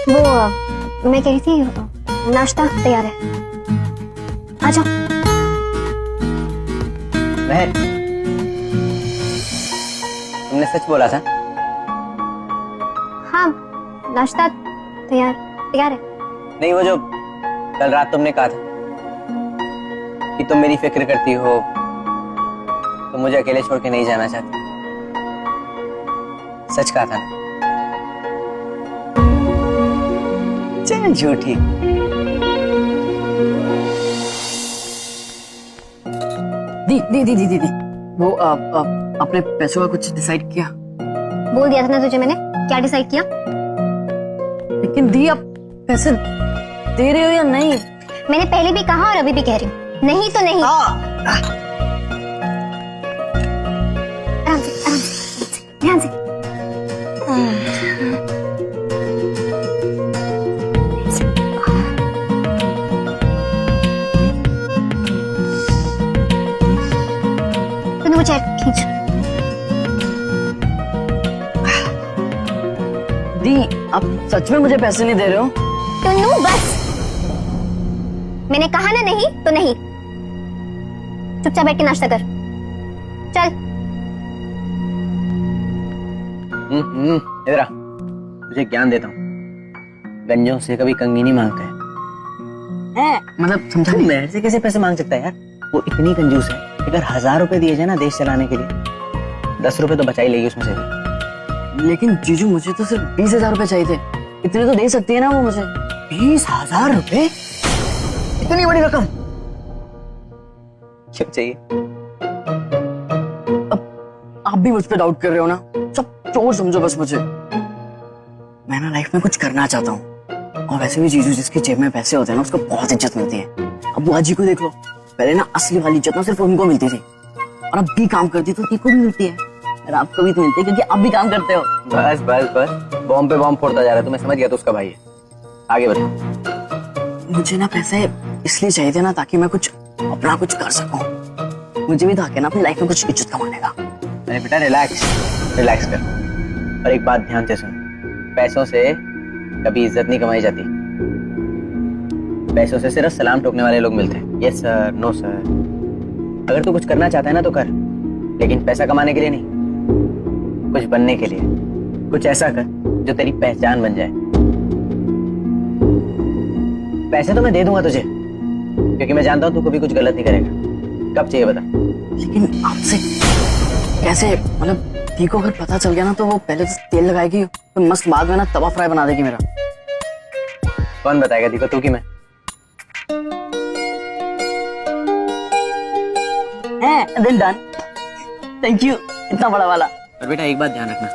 वो मैं कह रही थी नाश्ता तैयार है, आ जाओ। बहन, तुमने सच बोला था? हाँ, नाश्ता तैयार तैयार है। नहीं, वो जो कल रात तुमने कहा था कि तुम मेरी फिक्र करती हो, तुम मुझे अकेले छोड़ के नहीं जाना चाहती, सच कहा था ना? चल झूठी। दी वो आपने पैसों का कुछ डिसाइड किया? बोल दिया था ना तुझे मैंने, क्या डिसाइड किया? लेकिन दी, आप पैसे दे रहे हो या नहीं? मैंने पहले भी कहा और अभी भी कह रही हूँ, नहीं तो नहीं। आराम से, ध्यान से। तूने वो चेयर खींच। दी, आप सच में मुझे पैसे नहीं दे रहे हो? टुन्नू बस, मैंने कहा ना नहीं तो नहीं। चुपचाप बैठ के नाश्ता कर, चल। इधर आ, तुझे ज्ञान देता हूँ। गंजों से कभी कंगी नहीं मांगते हैं। मतलब समझा तू नहीं। मेरे से कैसे पैसे मांग सकता है यार? वो इतनी कंजूस है, अगर 1000 रुपए दिए जाए ना देश चलाने के लिए, 10 रुपए तो बचा ही लेगी उसमें से भी। लेकिन जीजू, मुझे तो सिर्फ 20,000 रुपए चाहिए थे। इतने तो दे सकती है ना वो मुझे। 20,000 रुपए? इतनी बड़ी रकम क्यों चाहिए? अब आप भी मुझ पे डाउट कर रहे हो ना? सब चोर समझो बस मुझे। मैं ना लाइफ में कुछ करना चाहता हूँ, और वैसे भी जीजू जिसकी जेब में पैसे होते हैं ना, उसको बहुत इज्जत मिलती है। अब बुआ जी को देख लो, पहले ना असली वाली इज्जत ना सिर्फ उनको मिलती थी, और अब भी काम करती तो को भी मिलती है, और आपको भी तो मिलती है क्योंकि आप भी काम करते हो। बस बस बस, बॉम्ब पे बॉम्ब फोड़ता जा रहा है। तो मैं समझ गया तो उसका भाई है। आगे बता। मुझे ना पैसे इसलिए चाहिए थे ना, ताकि मैं कुछ अपना कुछ कर सकूं। मुझे भी था कि ना अपनी लाइफ में कुछ इज्जत कमाने का। अरे बेटा, रिलैक्स रिलैक्स कर। और एक बात ध्यान से सुन, पैसों से कभी इज्जत नहीं कमाई जाती। पैसों से सिर्फ सलाम ठोकने वाले लोग मिलते हैं। Yes sir, no sir. अगर तू कुछ करना चाहता है ना तो कर, लेकिन पैसा कमाने के लिए नहीं, कुछ बनने के लिए। कुछ ऐसा कर जो तेरी पहचान बन जाए। पैसे तो मैं दे दूंगा तुझे, क्योंकि मैं जानता हूं तू कभी कुछ गलत नहीं करेगा। कब चाहिए बता? लेकिन आपसे कैसे? मतलब दी को अगर पता चल गया ना, तो वो पहले तो तेल लगाएगी, तो मस्त बाद में ना तवा फ्राई बना देगी मेरा। कौन बताएगा दी को, तू कि मैं? Then done. थैंक यू, इतना बड़ा वाला। और बेटा एक बात ध्यान रखना,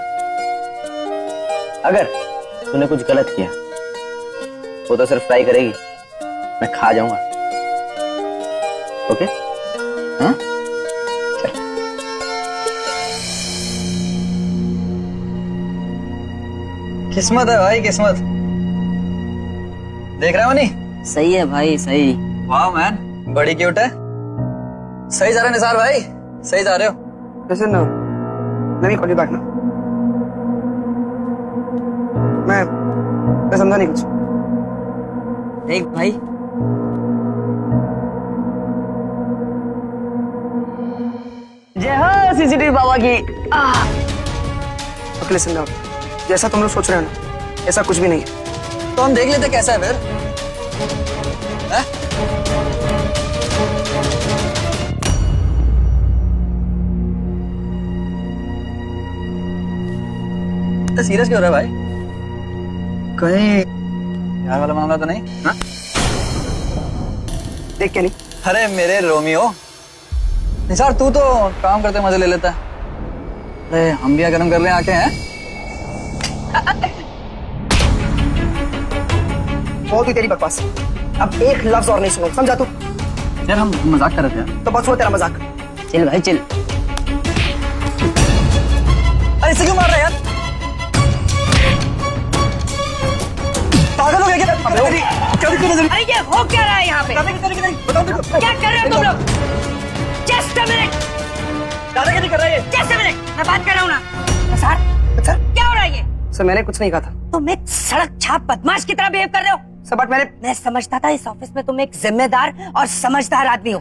अगर तूने कुछ गलत किया वो तो सिर्फ फ्राई करेगी, मैं खा जाऊंगा। ओके? हाँ? चल। किस्मत है भाई, किस्मत। देख रहा हो नहीं? सही है भाई, सही। वाह मैन, बड़ी क्यूट है। सही जा रहे निसार भाई, सही जा रहे हो। Listen, let me call you back now. मैं समझा नहीं कुछ। देख भाई, जय हो सीसीटीवी बाबा की। Okay, listen now. जैसा तुम लोग सोच रहे हो ना, ऐसा कुछ भी नहीं है। तो हम देख लेते कैसा है फिर। हैं? तो सीरियस क्यों हो रहा है भाई? कहीं प्यार वाला मामला तो नहीं? हाँ? देख क्या नहीं? अरे मेरे रोमियो, निसार तू तो काम करते मजे ले लेता है। अरे हम भी गरम कर ले आके हैं। बहुत ही तेरी बकवास। अब एक लफ्ज और नहीं सुनो, समझा तू? यार हम मजाक कर रहे थे। तो बस वो तेरा मजाक। चल भाई चल। अरे इसे क्यों मार रहा है यार? पागल हो गया क्या? अरे ये हो क्या रहा है यहाँ पे? क्या कर रहे हो तुम लोग? जस्ट अ मिनट, कर रहा है ये? जैसे मिनट मैं बात कर रहा हूँ ना। सर सर क्या हो रहा है ये? सर मैंने कुछ नहीं कहा था तुम एक सड़क छाप बदमाश की तरह बिहेव कर रहे हो। सर, बट मैंने मैं समझता था इस ऑफिस में तुम एक जिम्मेदार और समझदार आदमी हो,